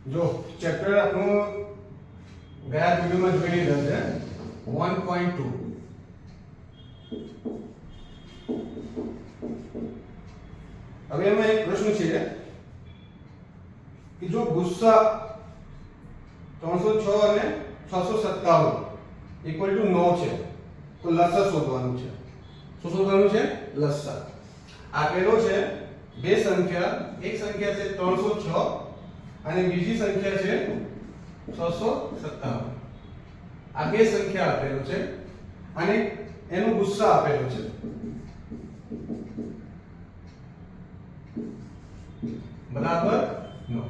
જો ચેપ્ટર આપણું ગયા વિડિયોમાં જોઈ લીધા છે 1.2. હવે એમાં એક પ્રશ્ન છે કે જો ગુસ્સા 306 અને 657 ઇક્વલ ટુ 9 છે તો લસા શોધવાનું છે. શું શોધવાનું છે? લસા. આપેલો છે બે સંખ્યા, એક સંખ્યા છે 306 અને બીજી સંખ્યા છે 657. આ બે સંખ્યા આપેલો છે અને એનો ગુસ્સા આપેલો છે. બરાબર 9.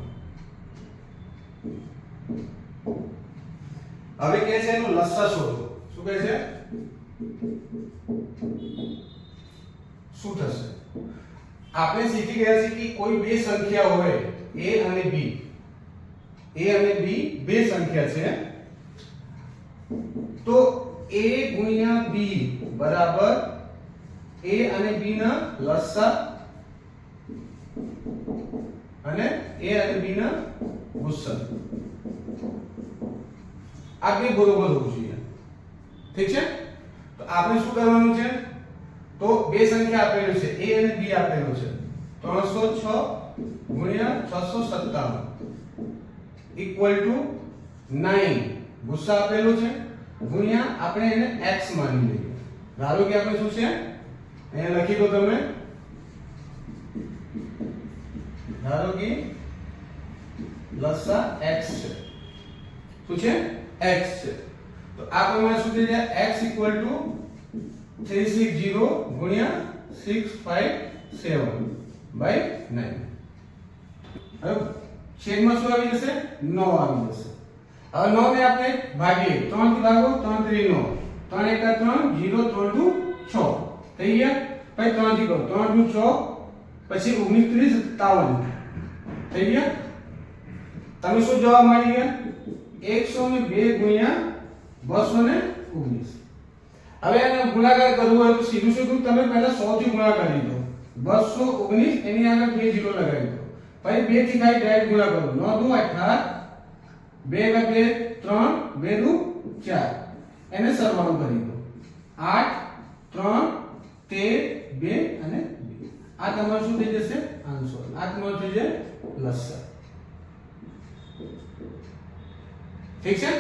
હવે કે છે એનો લસા શોધો. શું કહે છે? શું થશે? આપણે શીખી ગયા છે કે કોઈ બે સંખ્યા હોય a અને b. a અને b બે સંખ્યા છે તો a ગુણ્યા b બરાબર a અને b ના લસા અને a અને b ના ગુસ્સા. આ બે બરોબર હોવું જોઈએ. ઠીક છે? તો આપણે શું કરવાનું છે? તો બે સંખ્યા આપેલી છે a અને b આપેલો છે 306 ગુણ્યા 657 ઇક્વલ ટુ 9. ગુસ્સા આપેલો છે ગુણ્યા આપણે એને x માની લઈએ. ધારો કે આપણે શું છે અહીંયા લખી દો તમે. ધારો કે લસા x છે. શું છે? x છે. તો આ પ્રમાણે શું થઈ જાય? x ઇક્વલ ટુ 360 ગુણ્યા 657 બાય 9. હવે છેદમાં શું આવી જશે? 9 આવી જશે. હવે 9 ને આપણે ભાગીએ. 3 થી ભાગો 3 3 9 3 1 3 0 3 2 6 થઈ ગયા. પછી 3 થી કરો 3 2 6 પછી 19 30 57 થઈ ગયા. તમે શું જવાબ મળી ગયા? 102 ગુણ્યા 219. હવે એને ગુણાકાર કરવો હોય તો સીધું સીધું તમે પહેલા 100 થી ગુણાકાર કરી દો. 219 એની આગળ 2 0 લગાવી દો. પછી 2 થી ખાલી ડાયરેક્ટ ગુણા કરો. 9 દુ 18 2 × 2 3 2 દુ 4 એને સરવાળો કરી દો. 8 3 13 2 અને 2. આ તમારું શું થઈ જશે? આન્સર. આ તમારું થઈ જશે લસા. ઠીક છે?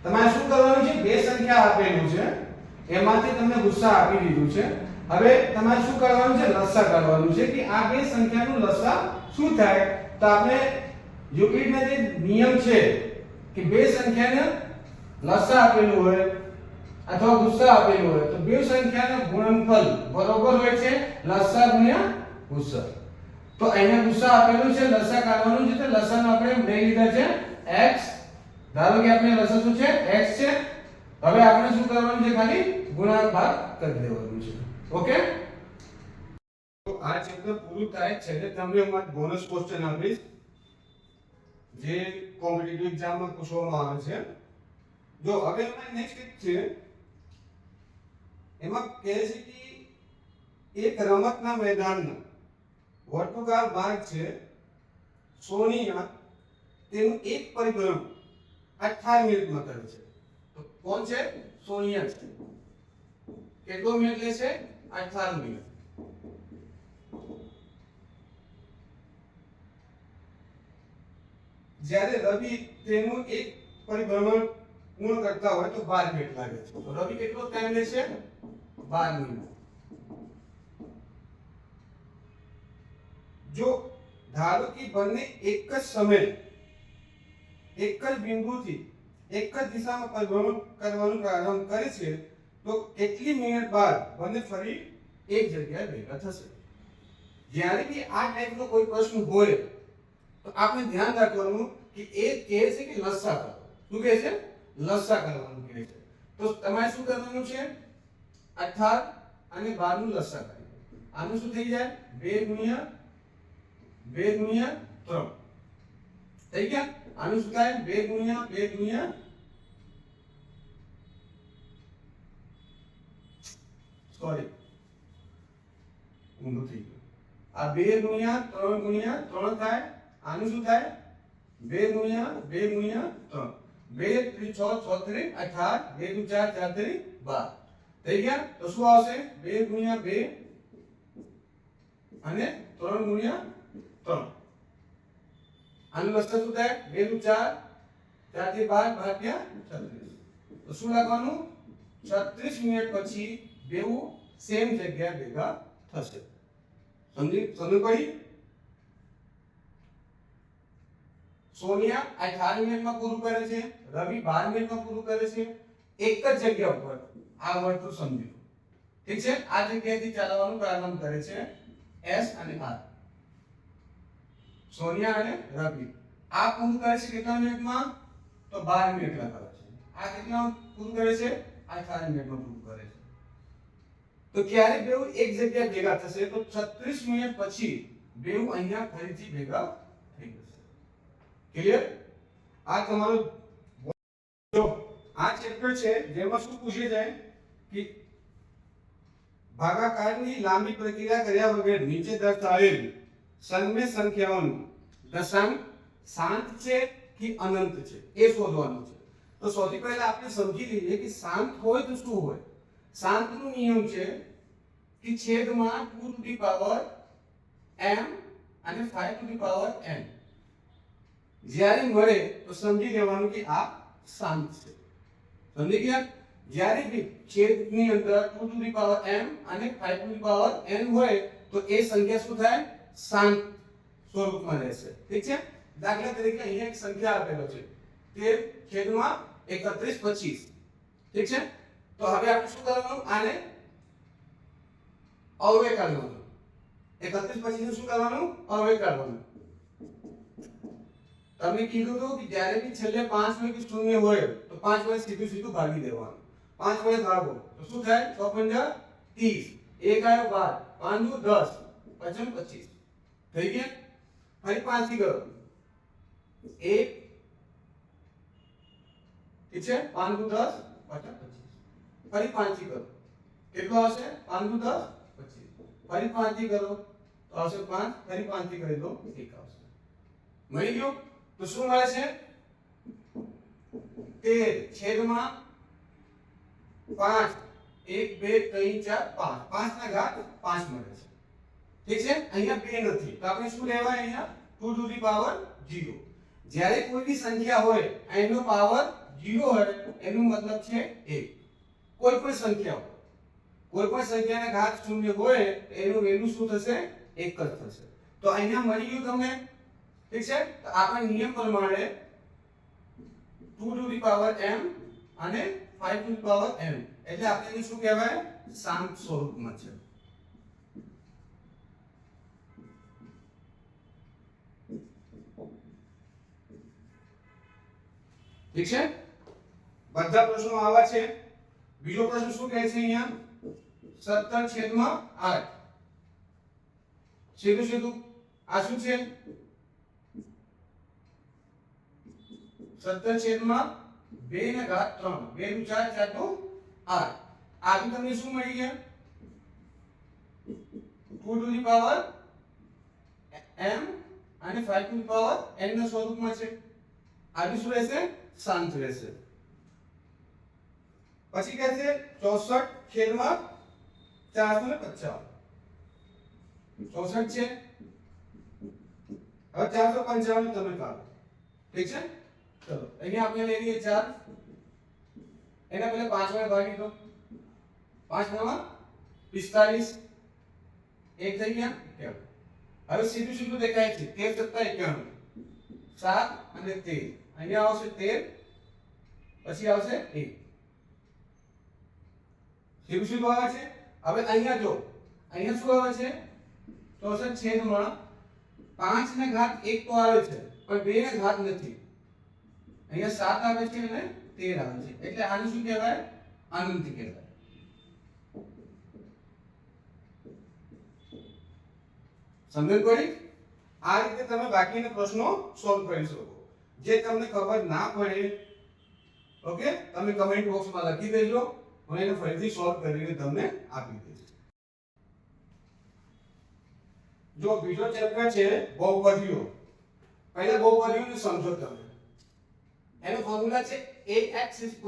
તમારે શું કરવાનું છે? બે સંખ્યા આપેલું છે એમાંથી તમને ગુસ્સા આપી દીધું છે. હવે તમારે શું કરવાનું છે? લસા કાઢવાનું છે કે આ બે સંખ્યાનું લસા શું થાય. તો આપણે યુક્લિડના જે નિયમ છે કે બે સંખ્યાને લસા આપેલું હોય અથવા ગુસ્સા આપેલું હોય તો બે સંખ્યાના ગુણનફળ બરોબર હોય છે લસા ગુણ્યા ગુસ્સા. તો અહીંયા ગુસ્સા આપેલું છે, લસા કાઢવાનું છે. તો લસાનો આપણે લઈ લીધા છે x. ધારો કે આપણે લસા શું છે? x છે. હવે આપણે શું કરવાનું છે? ખાલી ગુણાકાર કરી દેવાનું છે. ઓકે? તો આ ચેપ્ટર પૂરું થાય છે એટલે તમને હું બોનસ ક્વેશ્ચન આપીશ જે કોમ્પિટિટિવ એક્ઝામમાં પૂછવામાં આવે છે. જો હવે આપણે નેક્સ્ટ એક છે એમાં કહે છે કે એક રમતના મેદાનમાં વર્તુળાકાર માર્ગ છે સોનિયા તેનું એક પરિભ્રમણ 18 મિનિટમાં કરે છે. તો કોણ છે? સોનિયા છે. કેટલો મિનિટ લે છે? 18 મિનિટ. જ્યારે રવિ તેનું એક પરિભ્રમણ પૂર્ણ કરતા હોય તો 12 મિનિટ લાગે છે. તો રવિ કેટલો ટાઈમ લે છે? 12 મિનિટ. જો ધારો કે બંને એક જ સમયે એક જ બિંદુથી એક જ દિશામાં પરિભ્રમણ કરવાનું પ્રારંભ કરે છે તો કેટલી મિનિટ બાદ બંને ફરી એક જગ્યાએ ભેગા થશે. જ્યારે કે આ ટાઈપનો કોઈ પ્રશ્ન હોય તો આપણે ધ્યાન રાખવાનું કે એ કહે છે કે લસા કરો. શું કહે છે? લસા કરવાનું કહે છે. તો તમારે શું કરવાનું છે? 18 અને 12 નું લસા કરી. આનું શું થઈ જાય? 2 ગુણ્યા 3 થઈ ગયા. આનું શું થાય? 2 ગુણ્યા સોરી ઊંધું થઈ ગયું. આ 2 ગુણ્યા 3 થાય. આનું શું થાય? 2 ગુણ્યા 2 ગુણ્યા 3 2 3 6 6 3 18 2 દુ 4 4 3 12 થઈ ગયા તો શું આવશે 2 ગુણ્યા 2 અને 3 ગુણ્યા 3 આનું લસા શું થાય 2 દુ 4 4 થી 12 ભાગ્યા 36 તો શું લખવાનું 36 મિનિટ પછી બેઉ સેમ જગ્યાએ ભેગા થશે સમજ પડી સોનિયા 18 મિનિટમાં પૂરું કરે છે રવિ 12 મિનિટમાં પૂરું કરે છે એક જ જગ્યા ઉપર આ વર્તુળ સમજી ઠીક છે આ જગ્યાએથી ચાલવાનું પ્રારંભ કરે છે S અને R સોનિયા અને રવિ આ પૂરું કરે છે કેટલા મિનિટમાં તો 12 મિનિટ લગાવે છે આ કેટલા પૂરું કરે છે 18 મિનિટમાં પૂરું કરે છે તો ક્યારે બેઉ એક જગ્યાએ ભેગા થશે તો 36 મિનિટ પછી બેઉ અહીંયા ફરીથી ભેગા થઈ જશે ક્લિયર આ તમારો જો આ ચેપ્ટર છે જેમાં શું પૂછે જાય કે ભાગાકારની લાંબી પ્રક્રિયા કર્યા વગર નીચે દર્શાવેલ સંમેય સંખ્યાઓનું દશાંક શાંત છે કે અનંત છે એ શોધવાનું છે તો સૌથી પહેલા આપણે સમજી લઈએ કે શાંત હોય તો શું હોય શાંતનો નિયમ છે કે છેદમાં 2 ટુ ધી પાવર m અને 5 ટુ ધી પાવર n જ્યારે મળે તો સમજી લેવાનું કે આ શાંત છે સમજી ગયા જ્યારે બી છેદની અંદર 2 ટુ ધી પાવર m અને 5 ટુ ધી પાવર n હોય તો એ સંખ્યા શું થાય શાંત સ્વરૂપમાં રહેશે ઠીક છે દાખલા તરીકે અહીંયા એક સંખ્યા આપેલો છે તે છેદમાં 31 25 ઠીક છે તો હવે આપણે શું કરવાનું આને અવયવ કાઢવાનું 31 પછી શું કરવાનું અવયવ કાઢવાનું તમને કીધું હતું કે જ્યારે બી છેલ્લે 5 હોય કે 0 હોય તો 5 વડે સીધું સીધું ભાગી દેવાનું 5 વડે ભાગો તો શું થાય 6 5 30 1 આવ્યો 12 5 10 55 25 થઈ ગયા ફરી 5 થી કરો 1 ઠીક છે 5 10 50 25 ફરી 5 થી કરો કેટલો આવશે 5 10 25 ફરી 5 થી કરો તો આવશે 5 ફરી 5 થી કરી દો 1 આવશે મળી ગયો તો શું મળે છે 13 છેદમાં 5 1 2 3 4 5 5 ના ઘાત 5 મળે છે ઠીક છે અહીંયા 2 નથી તો આપણે શું લેવાય અહીંયા 2 ટુ ધી પાવર 0 જ્યારે કોઈ બી સંખ્યા હોય એનો પાવર 0 હોય એનો મતલબ છે 1 કોઈ પણ સંખ્યા હોય કોઈ પણ સંખ્યાના ઘાત 0 હોય એનું વેલ્યુ શું થશે 1 જ થશે તો અહીંયા મળી ગયું તમને ઠીક છે તો આપણા નિયમ પ્રમાણે 2 ટુ ધી પાવર m અને 5 ટુ ધી પાવર n એટલે આપણે એને શું કહેવાય શાંત સ્વરૂપમાં છે ઠીક છે બધા પ્રશ્નો આવા છે બીજો પ્રશ્ન શું કહે છે અહીંયા 17/8 સીધું સીધું આ શું છે 17/2 ને ઘાત 3 2 દુ 4 4 દુ 8 આવી તમને શું મળી ગયા 2 ટુ ધી પાવર m અને 5 ટુ ધી પાવર n ના સ્વરૂપમાં છે આ શું રહેશે શાંત રહેશે પછી કહે છે 64/450 64 છે હવે 455 તમે કાઢો ઠીક છે ચલો અહીંયા આપણે લઈ લઈએ 4 એના પહેલા 5 વડે ભાગી દો 5 નવા 45 એક થઈ ગયા 51 હવે સીધું સીધું દેખાય છે 13 + 7 અને 13 અહીંયા આવશે 13 પછી આવશે 1 સીધું સીધું આવે છે હવે અહીંયા જો અહીંયા શું આવે છે 64 છેદમાં 5 ને ઘાત 1 તો આવે છે પણ 2 ને ઘાત નથી અહીંયા 7 આવે છે અને 13 આવે છે એટલે આને શું કહેવાય અનંત કહેવાય સમજણ પડી આ રીતે તમે બાકીના પ્રશ્નો સોલ્વ કરી શકો જે તમને ખબર ના પડે ઓકે તમે કમેન્ટ બોક્સમાં લખી દેજો હું એને ફરીથી સોલ્વ કરીને તમને આપી દઈશ જો બીજો ચેપ્ટર છે બહુપદીઓ પહેલા બહુપદીઓને સમજો તમે. એનો ફોર્મ્યુલા છે ax² +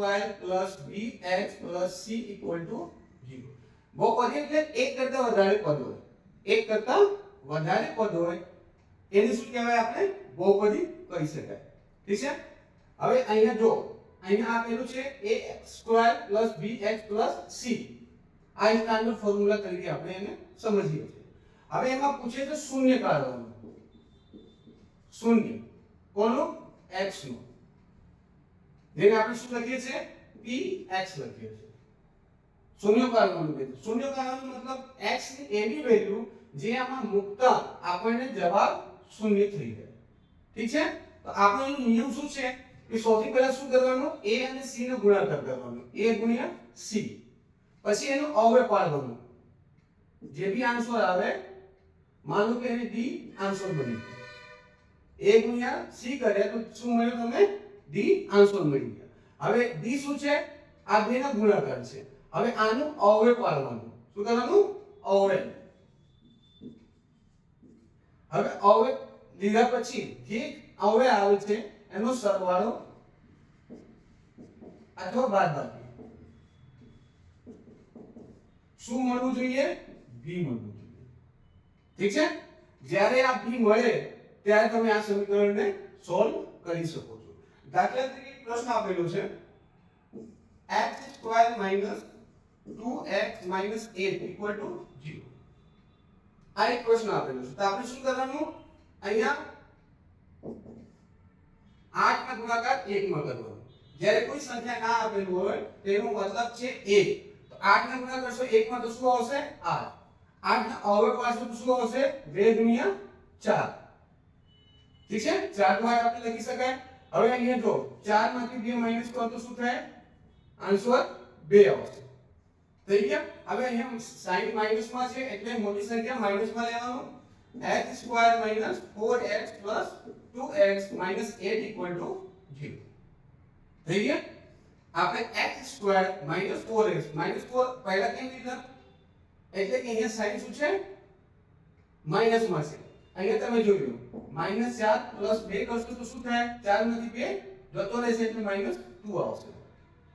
bx + c = 0. બહુપદી એટલે એક કરતા વધારે પદ હોય. એક કરતા વધારે પદ હોય એને શું કહેવાય? આપણે બહુપદી કહી શકાય. ઠીક છે. હવે અહીંયા જો અહીંયા આપેલું છે ax² + bx + c. આ સ્ટાન્ડર્ડ ફોર્મ્યુલા તરીકે આપણે એને સમજીએ છીએ. હવે એમાં પૂછે છે શૂન્ય કાઢવાનું. શૂન્ય કોનું? x નું. જેને આપણે શું લખીએ છીએ? px લખીએ છીએ. શૂન્ય કાઢવાનું કીધું. શૂન્ય કાઢવાનું મતલબ x ની એની વેલ્યુ જે આમાં મૂકતા આપણને જવાબ શૂન્ય થઈ જાય. ઠીક છે. તો આપણો એનો નિયમ શું છે કે સૌથી પહેલા શું કરવાનું? a અને c નો ગુણાકાર કરવાનો. a ગુણ્યા c. પછી એનો અવયવ પાડવાનો. જે બી આન્સર આવે માનો કે એને d આન્સર બની ગયો. a ગુણ્યા c કરે તો શું મળ્યું? તમે d આન્સર મળી ગયા. હવે d શું છે? આ બેના ગુણાકાર છે. હવે આનું અવયવ પાડવાનું. શું કરવાનું? અવયવ. હવે અવયવ લીધા પછી જે અવયવ આવે છે એનો સરવાળો અથવા બાદબાકી. શું મળવું જોઈએ? b મળવું જોઈએ. ઠીક છે. જ્યારે આ b મળે ત્યારે તમે આ સમીકરણને સોલ્વ કરી શકો છો. દાખલા તરીકે પ્રશ્ન આપેલો છે x² - 2x - 8 = 0. આ એક પ્રશ્ન આપેલો છે. તો આપણે શું કરવાનું? અહીંયા 8 ના ગુણાકાર 1 માં કરવાનો. જ્યારે કોઈ સંખ્યા ના આપેલું હોય તેનો મતલબ છે 1. તો 8 ના ગુણાકાર કરશો 1 માં તો શું આવશે? 8. 8 ના અવયવ પાડશો તો શું આવશે? 2 ગુણ્યા 4. ઠીક છે. 4 દ્વારા આપણે લખી શકાય. હવે અહીંયા જો 4 માંથી 2 માઈનસ કરો તો શું થાય? આન્સર 2 આવશે. થઈ ગયા. હવે અહીંયા સાઈન માઈનસ માં છે એટલે મોટી સંખ્યા માઈનસ માં લેવાનું. x² - 4x + 2x - 8 = 0. થઈ ગયા. આપણે x² - 4x -4 પહેલા કેમ લીધા? એટલે કે અહીંયા સાઈન શું છે? માઈનસ માં છે. અહીંયા તમે જોઈ લો -4 + 2 કરશો તો શું થાય? 4 માંથી 2 જતો રહેશે એટલે -2 આવશે.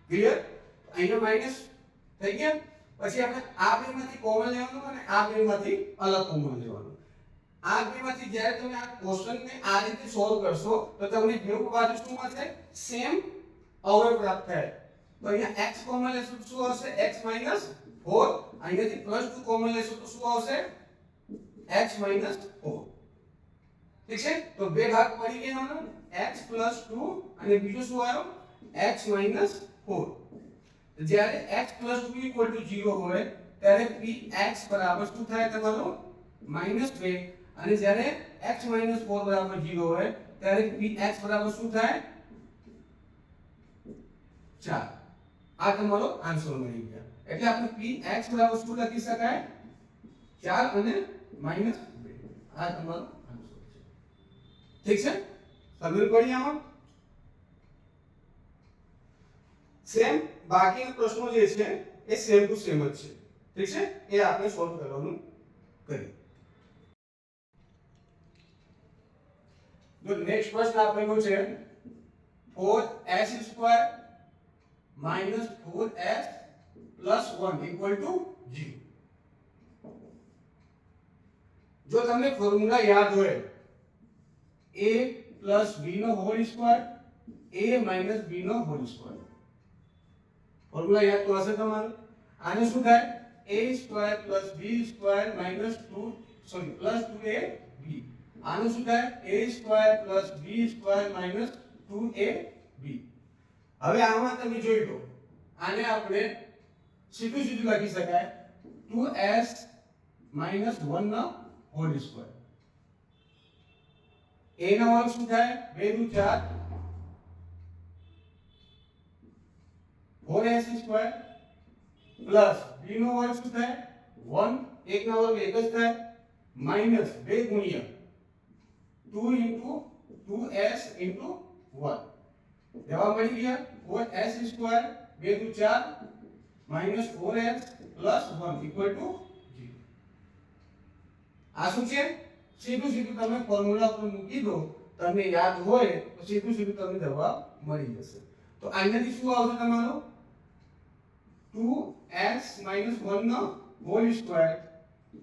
ક્લિયર? અહીંયા માઈનસ થઈ ગયા. પછી આપણે આ બેમાંથી કોમન લેવાનું અને આ બેમાંથી અલગ કોમન લેવાનું. આ બેમાંથી જ્યારે તમે આ ક્વેશ્ચનને આ રીતે સોલ્વ કરશો તો તમને બેઉ બાજુ શું મળશે? સેમ અવયવ પ્રાપ્ત થાય. તો અહીંયા x કોમન લેશો તો શું આવશે? x - 4. અહીંયાથી +2 કોમન લેશો તો શું આવશે? x - 4. ઠીક છે. તો બે ભાગ પડી ગયા x + 2 અને બીજો શું આવ્યો? x - 4. જ્યારે x + 2 = 0 હોય ત્યારે px બરાબર શું થાય તમારો? -2. અને જ્યારે x - 4 બરાબર 0 હોય ત્યારે px બરાબર શું થાય? 4. આ તમારો આન્સર મળી ગયા. એટલે આપણે px બરાબર શું લખી શકાય? 4 અને -2. આ તમારો આન્સર છે. ઠીક છે. સમજ પડી આમાં? સેમ બાકીના પ્રશ્નો જે છે એ સેમ ટુ સેમ જ છે. ઠીક છે. એ આપણે સોલ્વ કરવાનું કરીએ. જો નેક્સ્ટ પ્રશ્ન આપેલો છે 4s² - 4s + 1 = 0. જો તમને ફોર્મ્યુલા યાદ હોય a + b² a - b². Formula યાદ તો હશે તમારે. આને શું થાય? a² + b² - 2ab. આનું શું થાય? a² + b² - 2ab. હવે આમાં તમે જોઈ લો. આને આપણે સીધું સીધું લખી શકાય 2s - 1 નો હોલ સ્ક્વેર. a નો વર્ગ શું થાય? 2 * 4 4s² પ્લસ b નો વર્ગ શું થાય? 1. 1 નો વર્ગ 1 જ થાય. માઈનસ 2 ગુણ્યા 2 * 2s * 1. જવાબ મળી ગયા 4s² 2 * 4 -4s + 1 = 0. આ શું છે? સીધું સીધું તમે ફોર્મ્યુલા પર મૂકી દો તમને યાદ હોય તો સીધું સીધું તમને જવાબ મળી જશે. તો અહીંયાથી શું આવશે તમારો 2s - 1 નો હોલ સ્ક્વેર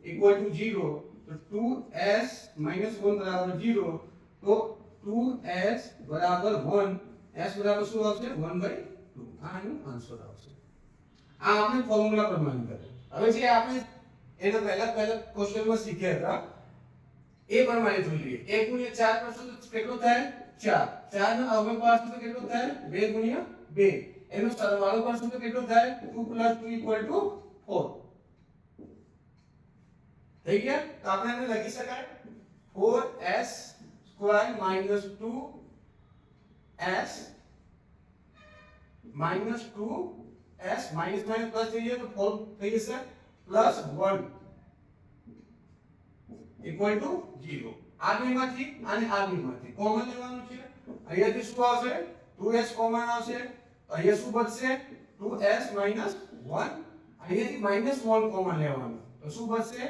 ઇક્વલ ટુ 0. તો 2s - 1 બરાબર 0. તો 2s બરાબર 1, s બરાબર શું આવશે 1/2. આનો આન્સર આવશે. આ આપણે ફોર્મ્યુલા પ્રમાણે કરે. હવે જે આપણે એના પહેલા ક્વેશ્ચનમાં શીખ્યા હતા એ પ્રમાણે જોઈ લઈએ. 1 * 4 કરશો તો કેટલો થાય 4. 4 નો અવયવ પાડશો તો કેટલો થાય 2 * 2. એનો સરવાળો કરશો તો કેટલો થાય 2 + 2 = 4. થઈ ગયા? તો આપણે એને લખી શકાય 4s² - 2s -2s minus minus plus થઈ જાય તો 4 થઈ જશે +1 ઇક્વલ ટુ 0. આ બેમાંથી અને આ બેમાંથી કોમન લેવાનું છે. અહીંયાથી શું આવશે 2s કોમન આવશે. અહીંયા શું બચશે 2s - 1. અહીંયાથી -1 કોમન લેવાનું તો શું બચશે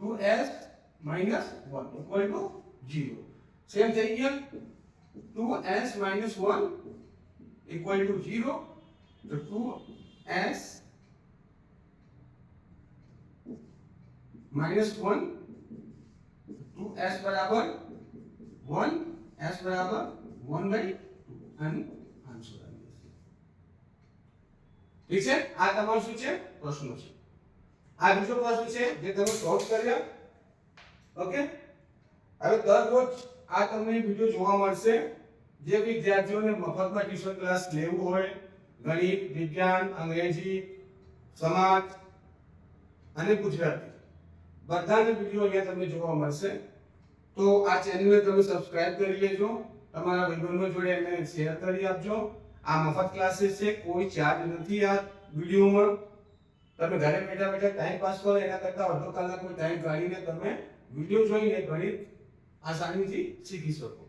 2s - 1 ઇક્વલ ટુ 0. સેમ થઈ ગયા 2s - 1 ઇક્વલ ટુ 0. તો 2s - 1 2s બરાબર 1 s બરાબર 1/2 અને આન્સર આવી જશે. ઠીક છે? આ તમારો શું છે પ્રશ્ન છે. આ બીજો પ્રશ્ન છે જે તમે સોલ્વ કર્યા. ઓકે, હવે દરરોજ આ તમને વિડિયો જોવા મળશે. જે વિદ્યાર્થીઓને મફતમાં ટ્યુશન ક્લાસ લેવું હોય ગણિત, વિજ્ઞાન, અંગ્રેજી, સમાજ અને ગુજરાતી બધાને વિડિયો અહીંયા તમને જોવા મળશે. તો આ ચેનલને તમે સબસ્ક્રાઇબ કરી લેજો. તમારા ભાઈબંધો જોડે એને શેર કરી આપજો. આ મફત ક્લાસીસ છે, કોઈ ચાર્જ નથી આ વિડિયોમાં. તમે ઘરે બેઠા બેઠા ટાઈમ પાસ કરો એના કરતાં અડધો કલાકનો ટાઈમ કાઢીને તમે વિડિયો જોઈને ગણિત આસાનીથી શીખી શકો.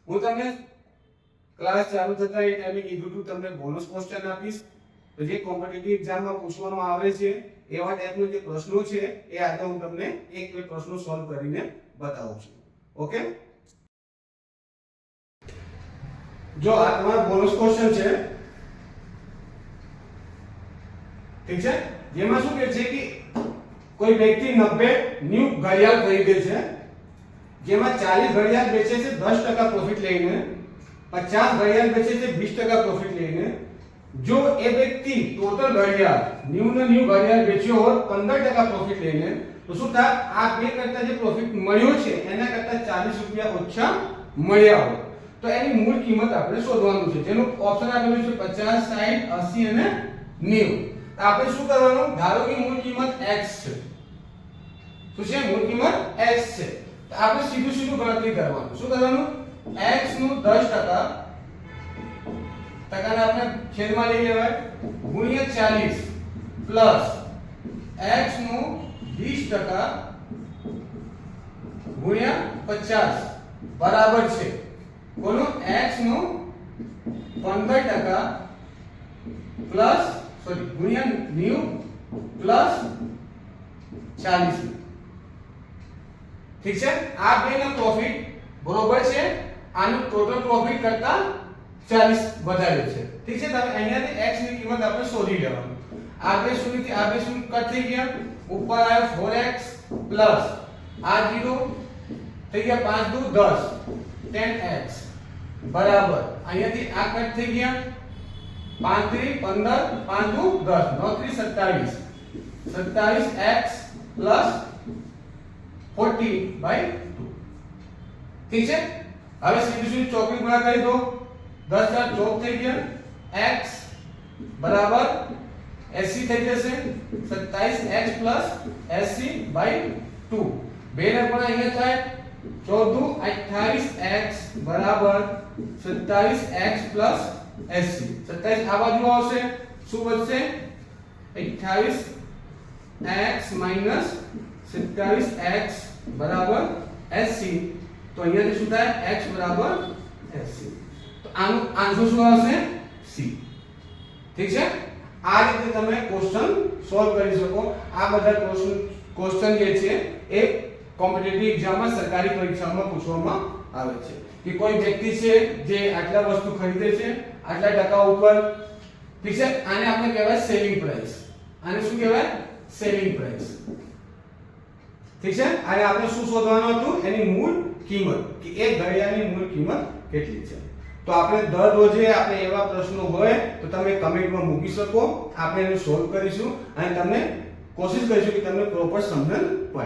હું તમને ક્લાસ ચાલુ થતા એ ટાઈમે કીધું હતું તમને બોનસ ક્વેશ્ચન આપીશ. તો જે કોમ્પિટિટિવ એક્ઝામમાં પૂછવામાં આવે છે એવા ટાઈપના જે પ્રશ્નો છે એ આજે હું તમને એક બે પ્રશ્નો સોલ્વ કરીને બતાવું છું. ઓકે, જો આ તમારો બોનસ ક્વેશ્ચન છે. ઠીક છે? જેમાં શું કહે છે કે કોઈ વ્યક્તિ 90 ન્યૂ ઘડિયાળ ખરીદે છે, જેમાં 40 ઘડિયાળ વેચે છે 10% પ્રોફિટ લઈને, 50 ઘડિયાળ વેચે છે 20% પ્રોફિટ લઈને. જો એ વ્યક્તિ ટોટલ ઘડિયાળ ન્યૂ ઘડિયાળ વેચ્યો હોત 15% પ્રોફિટ લઈને તો શું થાય આ બે કરતા જે પ્રોફિટ મળ્યો છે એના કરતા 40 રૂપિયા ઓછા મળ્યા હોય તો એની મૂળ કિંમત આપણે શોધવાનું છે. જેનું ઓપ્શન આપેલું છે 50, 60, 80 અને 90. આપણે શું કરવાનું, ધારો કે મૂળ કિંમત x છે. શું છે? મૂળ કિંમત x છે. તો આપણે સીધું ગણતરી કરવાનું. શું કરવાનું? x નું 10% ટકાને આપણે છેદમાં લઈ લેવાય ગુણ્યા 40 પ્લસ x નું 20% ગુણ્યા 50 બરાબર છે કોનું x નું 15% પ્લસ ગુણ્યા 90 પ્લસ 40. ઠીક છે? આ બેનો પ્રોફિટ બરોબર છે. આનું ટોટલ પ્રોફિટ કરતા 40 વધારે છે. ઠીક છે? તમે અહીંયાથી x ની કિંમત આપણે શોધી લેવાનું. આ બે શૂન્યથી આ બે શૂન્ય કટ થઈ ગયા. ઉપર આવ્યો 4x પ્લસ આ 0 થઈ ગયા 5 દુ 10 10x બરાબર અહીંયાથી આ કટ થઈ ગયા 5 3 15 5 દુ 10 9 3 27 27x પ્લસ 40/2. ઠીક છે? હવે સીધી ચોકડી ગુણા કરી દો. 10 4 14 થઈ ગયા. x બરાબર 80 થઈ જશે. 27x plus 80/2. બે ને પણ અહીંયા થાય 14 28x બરાબર 27x પ્લસ 80. 27 આ બાજુ આવશે. શું બચશે? 28x માઈનસ 27x બરાબર 80. તો અહીંયાથી શું થાય? x બરાબર 80. તો આનો આન્સર શું આવશે? c. ઠીક છે? આ રીતે તમે ક્વેશ્ચન સોલ્વ કરી શકો. આ બધા ક્વેશ્ચન જે છે એ કોમ્પિટિટિવ એક્ઝામમાં સરકારી પરીક્ષામાં પૂછવામાં આવે છે કે કોઈ વ્યક્તિ છે જે આટલા વસ્તુ ખરીદે છે આટલા ટકા ઉપર, ઠીક છે, આને આપણે કહેવાય સેલિંગ પ્રાઇસ. આને શું કહેવાય? Selling price. ઠીક છે, આને આપણે શું શોધવાનું હતું? એની મૂળ કિંમત, કે એક ઘડિયાળની મૂળ કિંમત કેટલી છે. તો આપણે દરરોજે આપણે એવા પ્રશ્નો હોય તો તમે કમેન્ટમાં મૂકી શકો, આપણે એને સોલ્વ કરીશું અને તમને કોશિશ કરીશું કે તમને પ્રોપર સમજણ પડે.